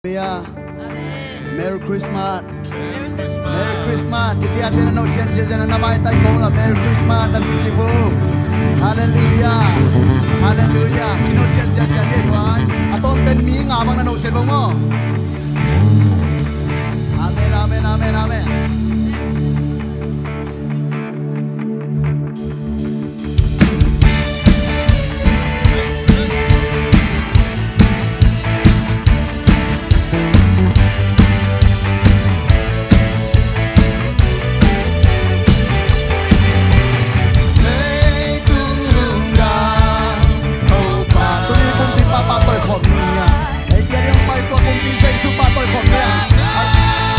Hallelujah. Amen. Merry Christmas. Merry Christmas. Merry Christmas. Jadi ada nak sian-sian yang nama kita kong lah Merry Christmas dan kicibu. Hallelujah. Hallelujah. Ino sian-sian dia kuai. Atau ten mi ngabang na sian bang mo. Amen. Amen. Amen. Amen.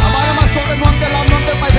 Supaya masuk dan nuang dalam nuang terbaik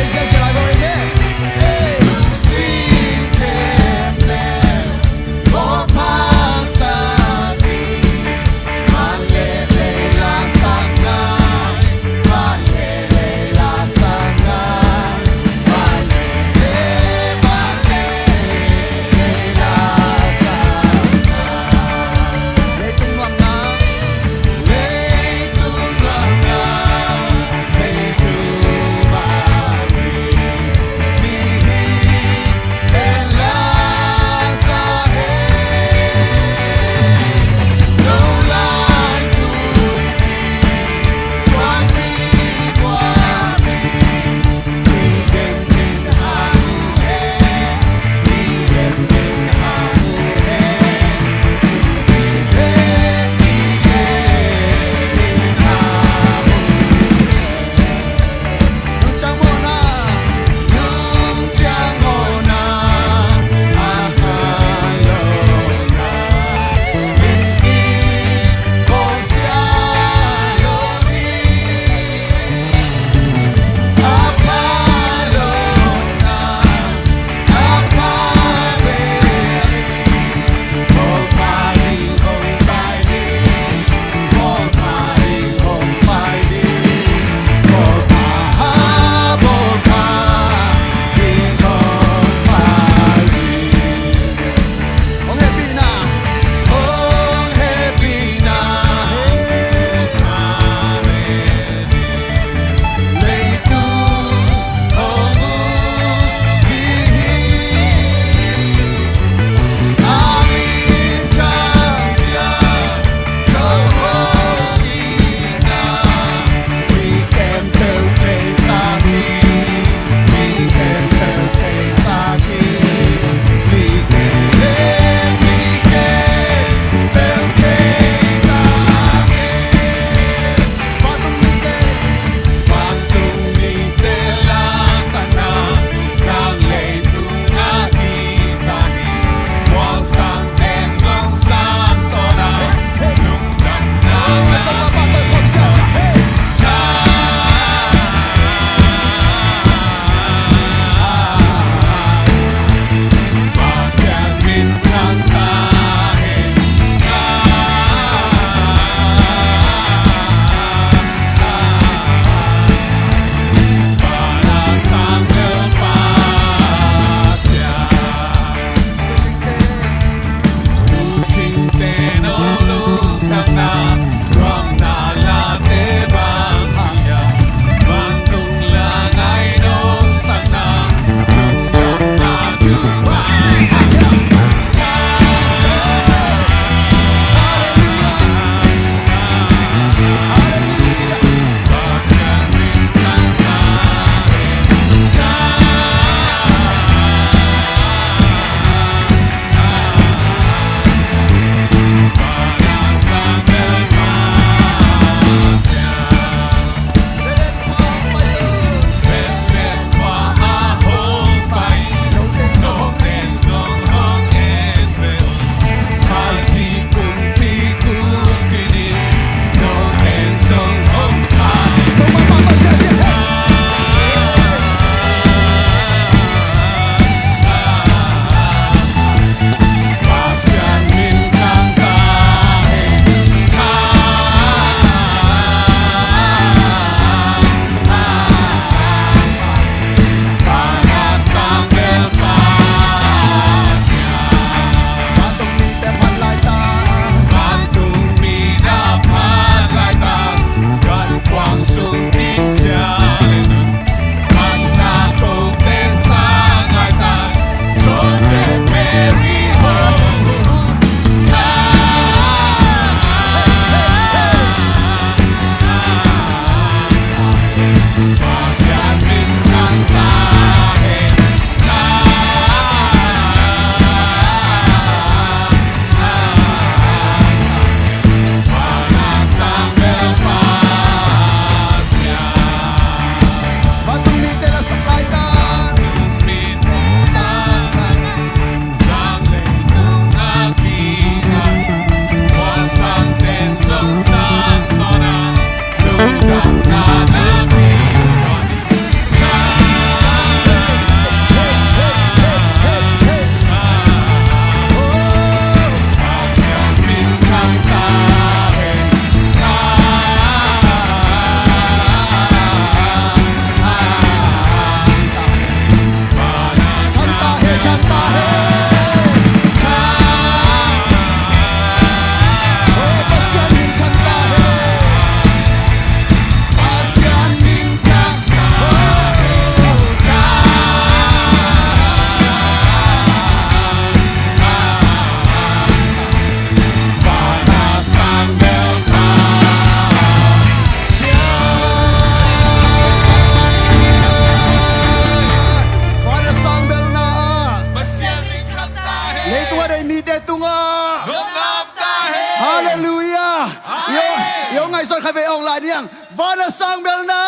yang vana sang belna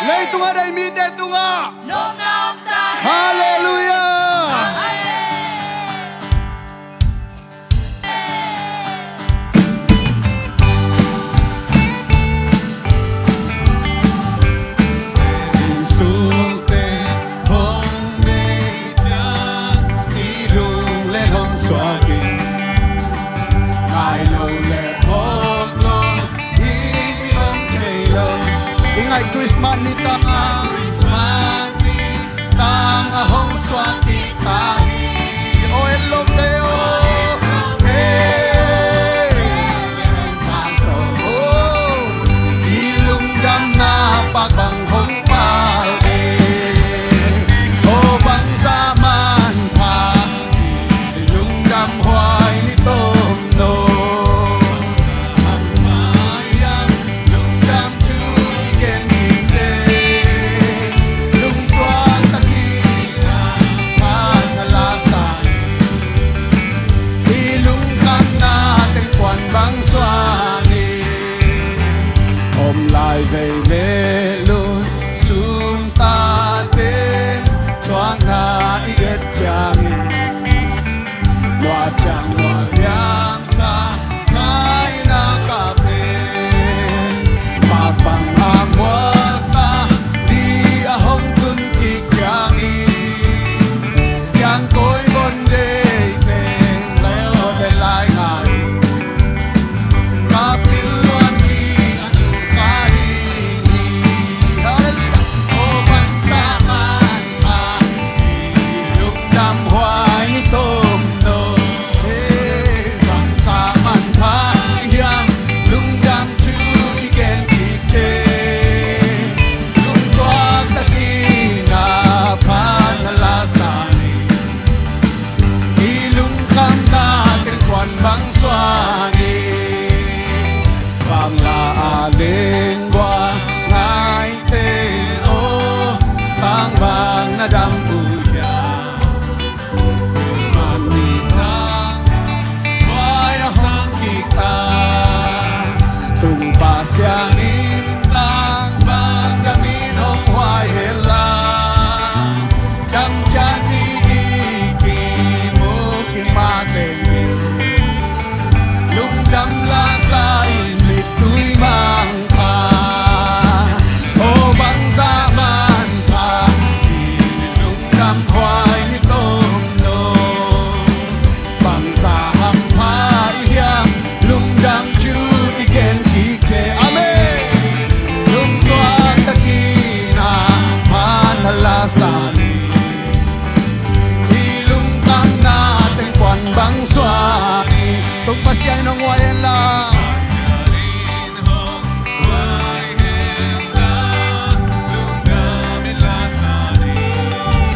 lei tunga dai mi te tunga hallelujah Christmas ni Christmas ni tang ahong swati tahi o elong deo ilung dam na pagbanghong palde o bangsa man pa ilung dam huay ni tomno về lễ luôn xuống ta tên choáng na ít chẳng loa chẳng loa nhám xa ngay na cà phê mà bằng am hoa xa đi à hông cưng kịch chẳng y chẳng cối vấn đề tên leo để lại ngài cà phê Nadam uya Christmas ni nang Waya hong kita Tung pasyang intang Bang damin hong huay hela Dam chan ni iki Muking matengi Lung dam la sa inlit tuy mang pa O bang sa man pa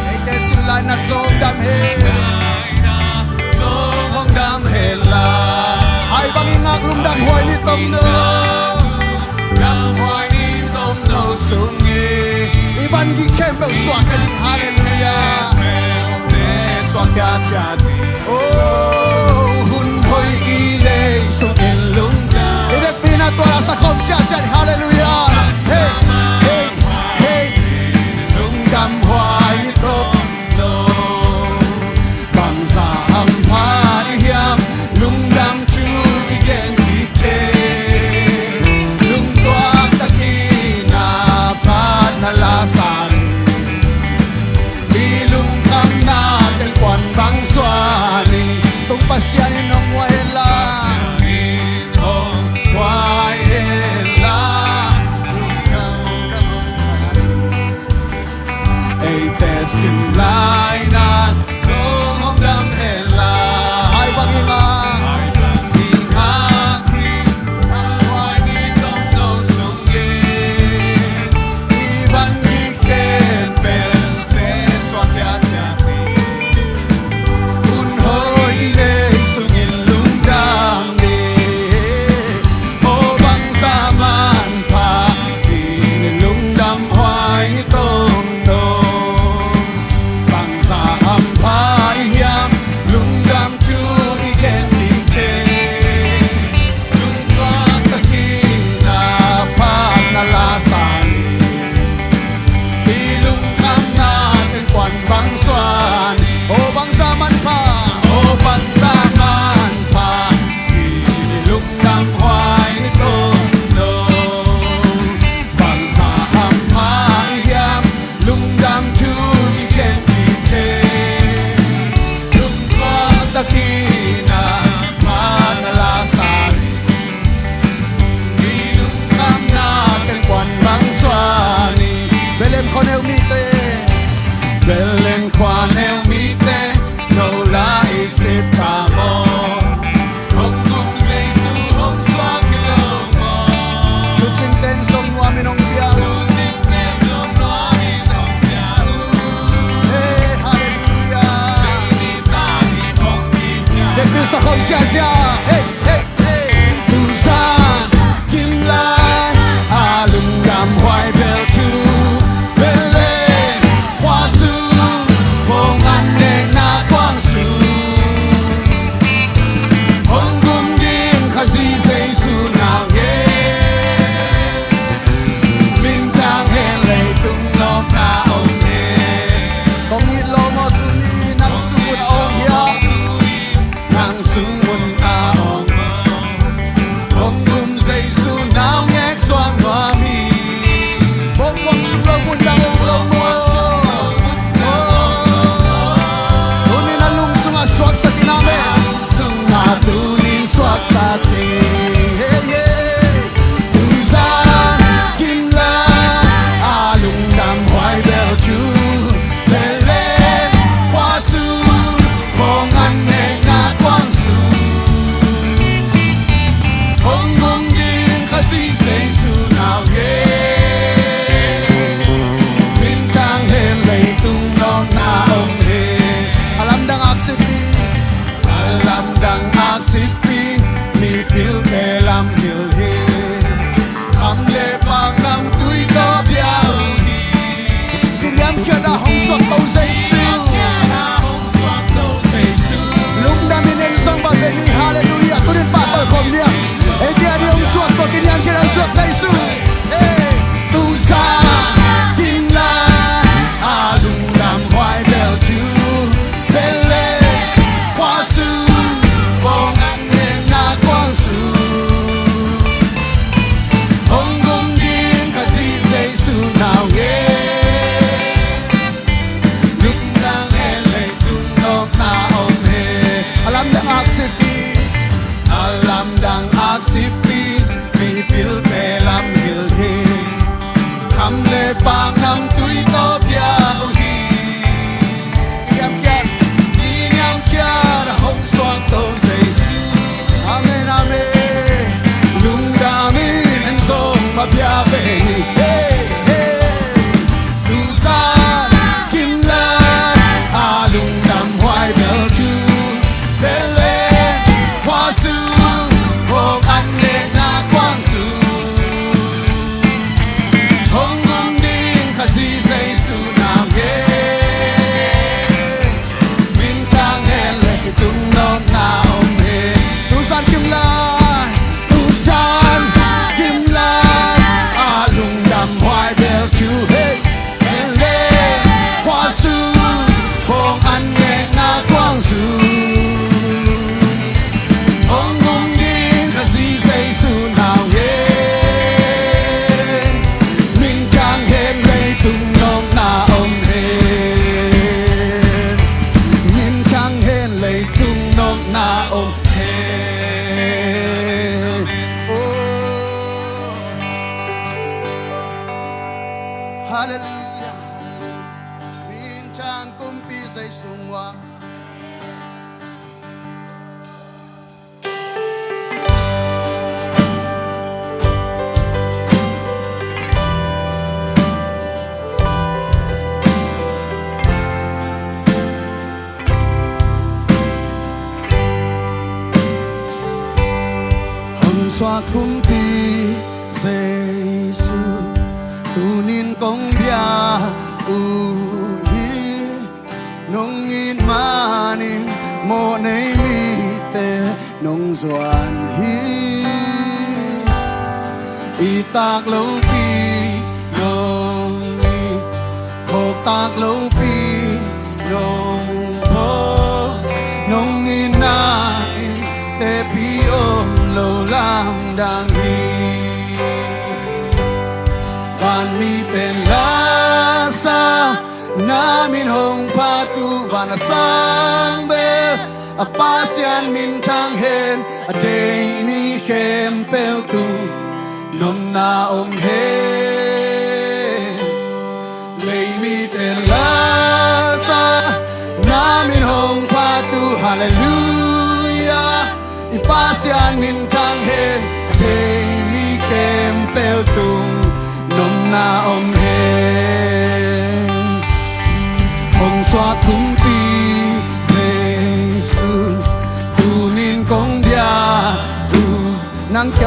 Hãy subscribe cho kênh Ghiền Mì pasyanin ng wala Sia hey hey hey tu san kim lai lung đam hoài bel tu bel lên hoa su phong an neng na quang su hong gum ding khazi sei su nào nghe min tang hen lei tung nom na ong ne kong ni lo mo su ni nang su na ong ya nang su mun a ong hong gum sei su nào nghe xoang hoa mi bông bông su lo mun dang ong lo mo tunin na lung sung a swak sa tiname sung na tunin swak sa tin hey hey tu san kim lai lung đam hoài bel chu bel lên hoa su phong an neng na quang su hong gum ding khazi sei su nào nghe min tang hen lei tung nom na ong he alam dang aksipi mi pil pe lam hil he kham le pang nam tui ko bia hi kin yam kya da hong sok to sei su lung dam in en song ba be ni hallelujah turin pa to kom nia e dia di hong sok to kin yam kya da sok sei su hey tu sa kim lai lung dam hoài bel chu bel le hoa su phong an neng na quang su hong gum ding khazi sei su nào nghe lung dang hen lei tung nom na ong he alam dang aksipi mi pil pe lam hil he kham le pang nam tui ko bia hi yam kya da hong swang to sei su amen amen lung dam in en song ma bia ve ni hey hey tu san kim lai lung dam hoài bel chu bel lên hoa su phong an neng na quang su hong gum ding khazi sei su nào nghe min tang hen lei tung nom na ong he tu san kim lai lung đam hoài bel chu hey bel lên hoa su phong an neng na quang su hong gum ding khazi sei su nào nghe min tang hen lei tung nom na ong he min tang hen lei tung nom na ong he hallelujah min tang kumpi sei sung wa hong xoa kumpi sei su tunin kong bia hi nong in manin mo nei mi te nong zuan hi i tak lo pi nong ni khok tak lo pi nong po nong in na in te pi om lo lam dang hi van mi ten la sa namin hong patu vana sang bel apasian min tang hen a day mi khem pel tu nom na om he lei mi ten la sa namin hong patu hallelujah ipasian min tang hen a day mi khem pel tu nom na om he hong xoa tung pi giê xu tu nin kong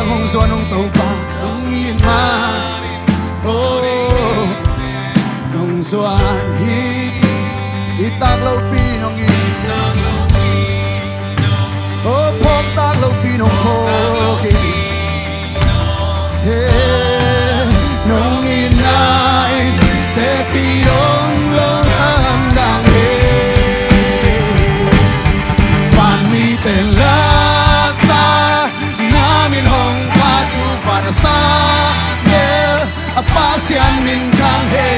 Ang hong so nung tàu pa nung in ma oh nung soan hitag lâu pi nung in oh phong tag lâu pi nung khô nung in nai te pi ong long am dang pan mi tên la sa namin hong patu para sa apasian min chang he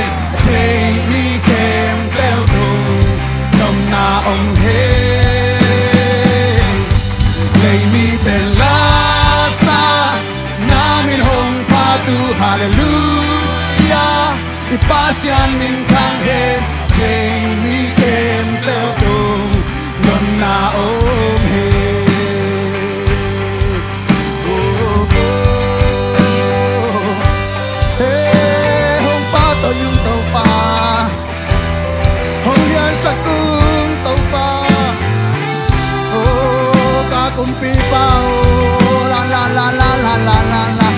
te mi kem tel tu nom na ong he lei mi tên la sa namin hong patu hallelujah ipasian min chang he te mi kem tel tu nom na ong he yung tàu pa hong lian sa kung tàu pa oh ka kumpi pa oh la la la la la la la la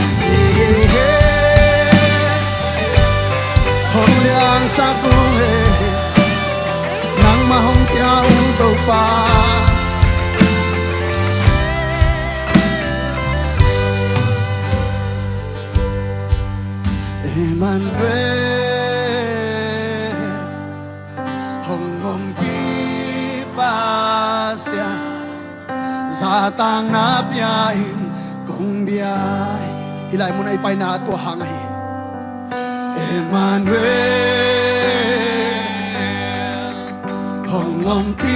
hong lian sa kung nang mahong tia yung tàu pa Emmanuel hong pi pasya sa tang na piyain kung biyay hilay mo na ipay na ato hangay Emmanuel hong pi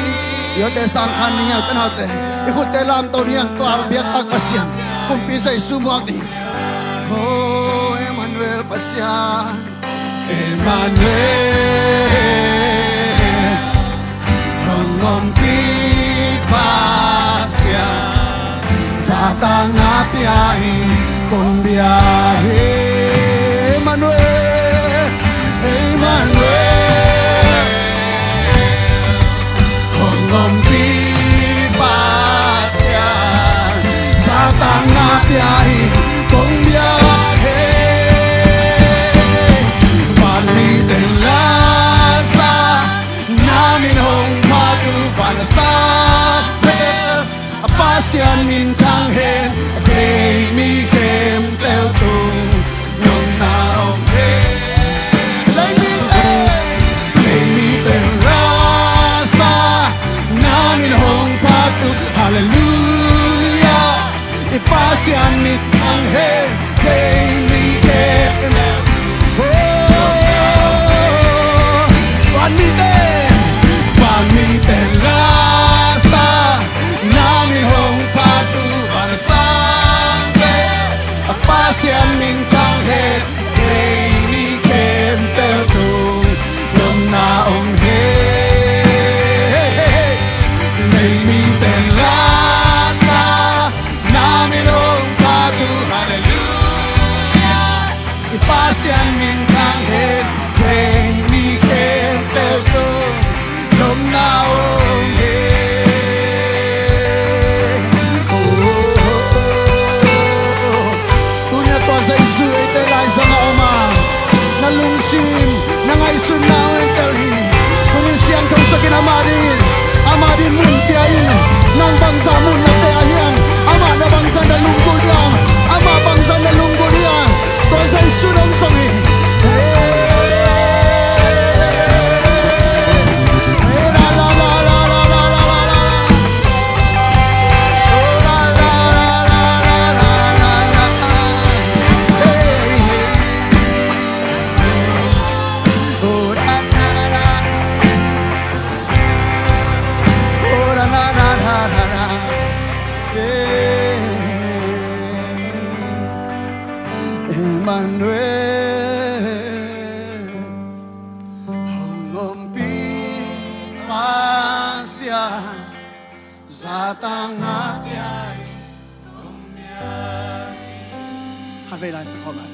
yote sang kaniya tanaw te ikut te lam to niyang to biyak agpasyan kung pisay sumuag di oh Emmanuel pasyan Emmanuel hong pi pasya sa tanga piyain kung biyahe Emmanuel Emmanuel hong pi pasya sa tanga piyain kung biyahe panitin lasa namin hong patupan sa apasyan min tang hen day mi kem tel tung nung naong lay mi ten lasa namin hong patu hallelujah ipasyan min tang hen day mi kem Pamiten lasa namin hong patu para sa apasyan min tang he day mi kem tel tung nom naong he lay mi ten lasa namin hong patu hallelujah ipasyan min tang he day mi kem tel tung nom naong he tunya to sa isu ite lai sa nga oma nalungsim nangaisun na entelhi tunya siyang kong sa kinamarin amadin muntiain nang bangsa mun na teahiang ama na bangsa na lunggol yang ama bangsa na lunggol yang to sa isu ng sangi Emmanuel hong pi pasya sa tanga piyay kami lang sa koman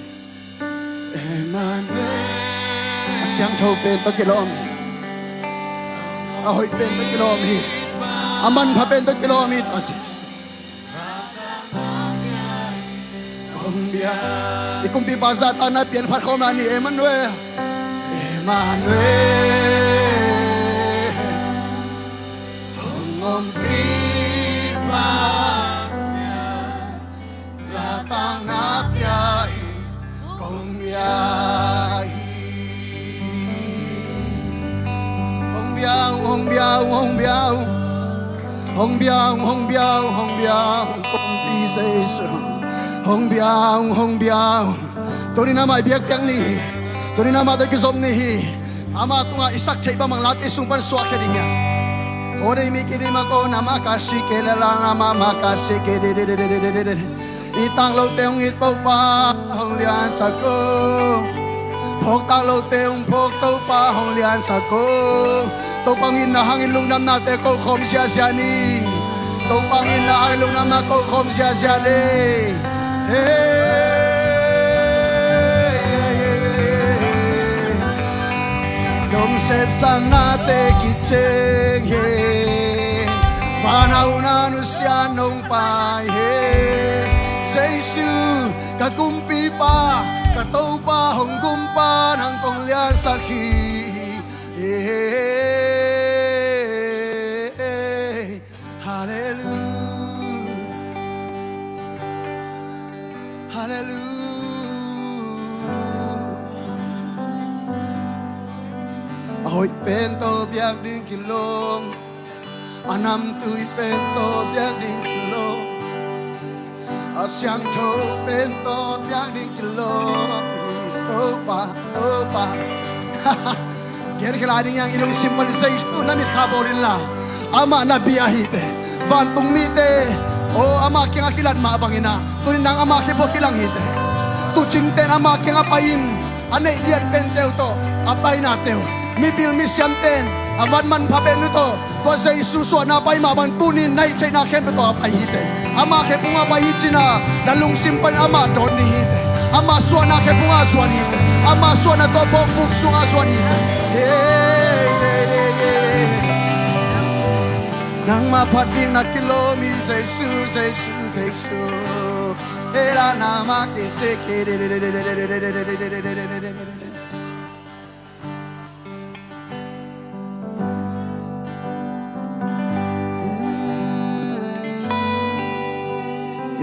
Emmanuel asyang chow pento kilomi ahoy pento kilomi aman pa pento kilomi tosis ikumpi bazatan na pian phat khom na ni Emmanuel ngompi pasya zatang na piai kong biyahi hong biao kumpi sa Isu hong biao Tuni nama biak tiang ni Tuni nama to kizom ni ama tunga isak chaiba mang lati sungpan suak kadinya Kore mi kidi mako nama kasi kelala nama makasi kidi itang lo teong ito pa hong lian sako phok tang lo teong phok to pa hong lian sako to pangin na hangin lung nam na te ko khom sia sia ni to pangin na hangin lung nam na ko khom sia sia ni Dom sep sang nate kicheng he Vanau na nusia nong pai he Seisu kakumpi pa katau pa hong gumpa nang kong lian sakhi Hallelujah Hallelujah Ahoy pento biak ding kilong Anam tui pento biak ding kilong Asyang cho pento biak ding kilong Topa Geri kelading yang ilong simpan sa istu namit kabolin la Ama na biyahite Vantung mite O ama king akilan maabangina Tunin ng ama kipo kilang hite Tuchingten ama king apayin Anay lian penteo to Apay nateo Mibil misyanten Aman man papen ito Kwa sa isuso na pay mabang tunin na ichay na kem ito apahite Ama ke punga pahiti na Dalung simpan ama doon ni hite Ama suwa na ke punga suwan hite Ama suwa na to pong buksunga suwan hite Nang mapating na kilomi sa isu Era na makisik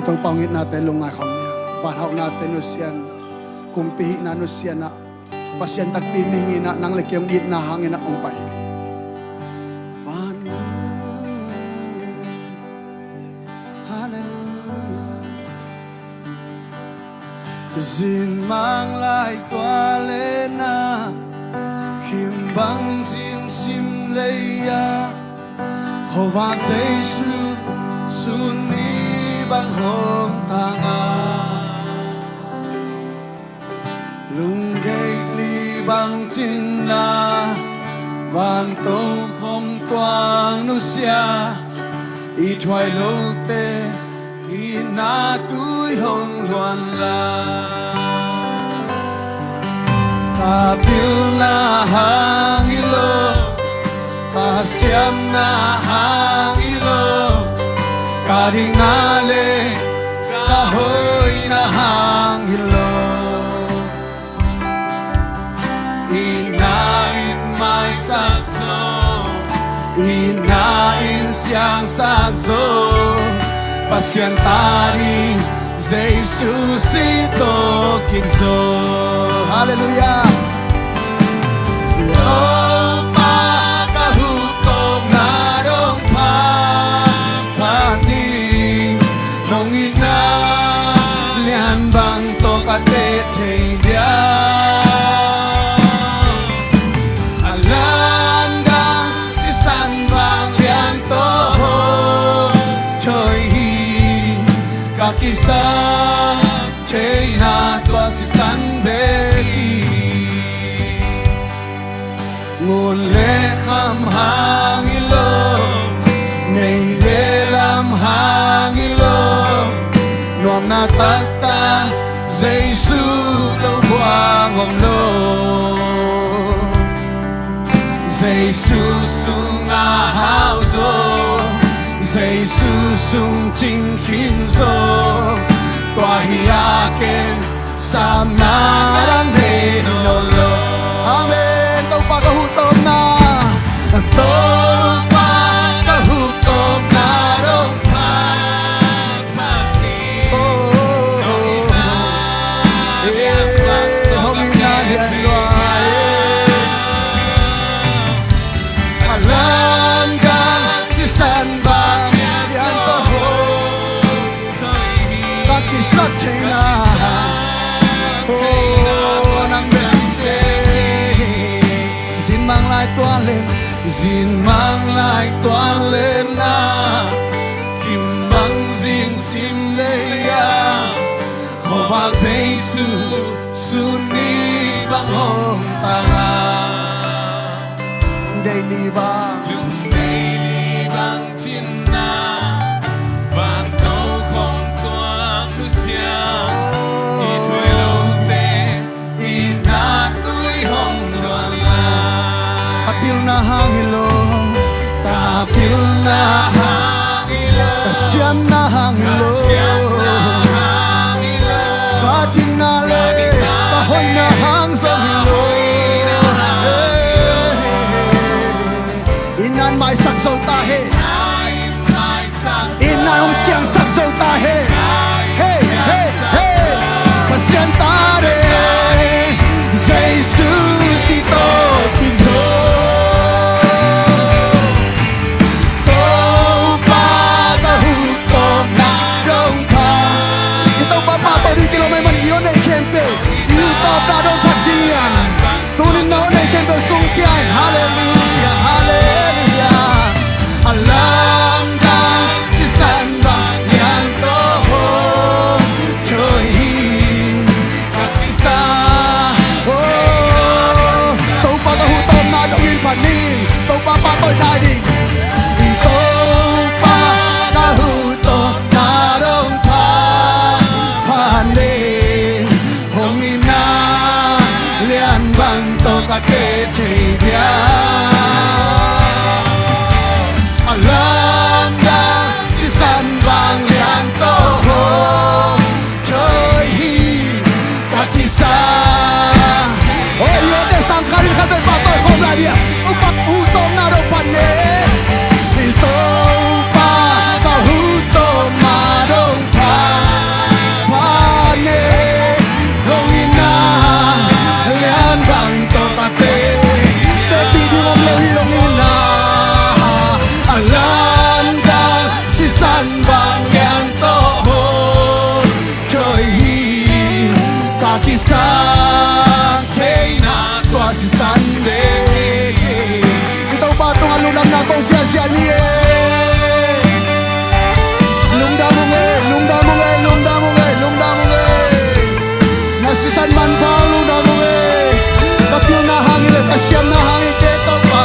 Itong pangit natin lunga kami Panhaw natin nusian Kumpihi na nusian na Pasyan tagtimingi na Nang likyong it na hangin na umpay Hallelujah Zin mang lai toale na Kimbang zin sim leia Hovak Jesu Suni bang hong tanga Lunggay li bang chinna Vang tông không toang nusia I thoai lâu tê I na túi hong loan la Ka bil na hang ilo Ka siam na hang ilo Karingale kahoy na hangilo Inain may sakso Inain siyang sakso Pasyantari Jesus ito kinso Hallelujah Kisah Chena tua si sanbeki Ngun le kham hangilo Nei le lam hangilo Nuam na takta Jesu lo buang om lo Jesu sunga hao zo Jesu sung ching kin zo Tua hiya ken sam narang he hinolo amen tong paghutom na tong paghutom na rong Xin mang lại toan lên na Kim mang riêng sim lê ya Khổ phạc Giê-xu Su ni bang hong tanga Đây li bang Lung đây đi bang chín na Vang tâu không toan nu xiao Y thuê lâu tê Y na tui hong đoàn la Tapil na hangilo Tapil na hangilo Tasyam na hangilo Kating na le Kahoy na hang sa hilo Inan mai sak sâu tahe Inan hong siang sak sâu tahe Hey, hey, hey Pasyan tare Giê-xu si to tin zo Hallelujah, hallelujah. Alam dan si san bang yang toho chơi kakisa. Oh, tàu pa tahu tom na dong in pani, tàu pa pa tôi nai đi. Tàu pa tahu tom na dong pa pani, hong ina lian bang to kake chơi dia. Alam dan si san bang lian to ho chơi kakisa. Oh yo te sang karin kate pa tôi không lại dia. Upak utom na do pane. Ito pa ta utom na dong pa pane. Hong ina lian bang to kate. Te pidi mo lehi long ina. Alam dan si san bang lian to ho chơi kakisa. Si Sunday Ito ba itong alulam na itong siya niye Lungda mo nga Lungda mo nga Lungda mo nga Lungda mo nga Nasisan man pa Lungda mo nga Kapyo na hangin Kasyam na hangin Keto pa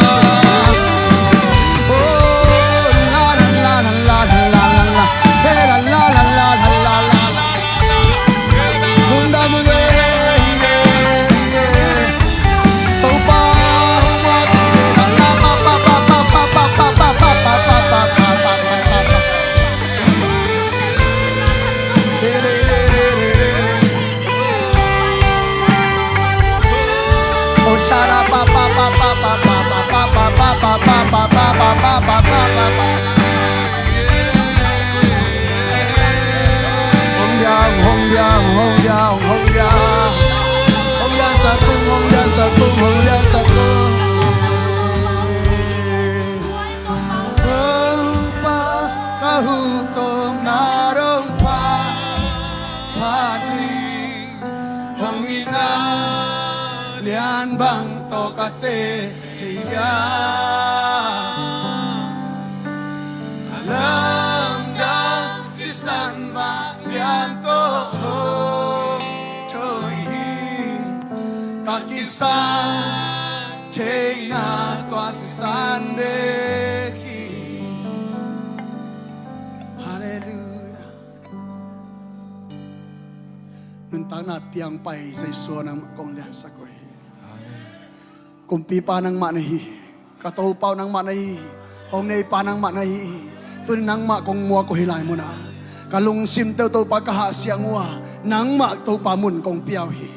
Oh La la la la la la la la Hey la la la la la la la Lungda mo nga Lian bang to kate tiya Alam dan si san bang lian to chơi kakisa chơi na toa si san de Hallelujah Nentang na tiang pai sa iso ng kong lian sa kwe Kumpi pa ng manahi, katahupaw ng manahi, hong nay pa ng manahi, tunin nang ma kong mua ko hilay mo na. กะลุงซิมเตวปากะหาเสียงว่านังมากเตวปามุนกงเปียวฮี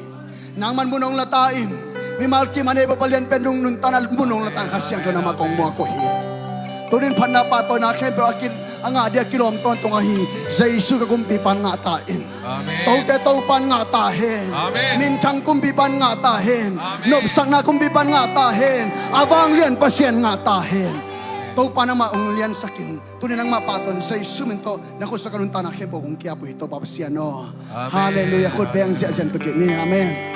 นางมันmunong latain mi malki mane papalian pendung nun tanal munong latang kasyang to na makong mo ko hi tunin panapa to na kempe akin anga dia kilom ton tong hi jaisu ka kumpi pan nga tain Amen. tau te tau pan nga ta hen Amen. min chang kumpi pan nga ta hen Amen. nob sang na kumpi pan nga ta hen awang lian pasien nga ta hen tau pa na maong lian sakin tunin ang mapaton jaisu minto nakusa kanun tanah kempo kung kiapo ito papasiano Amen. hallelujah kod bang siya siyan to kini amen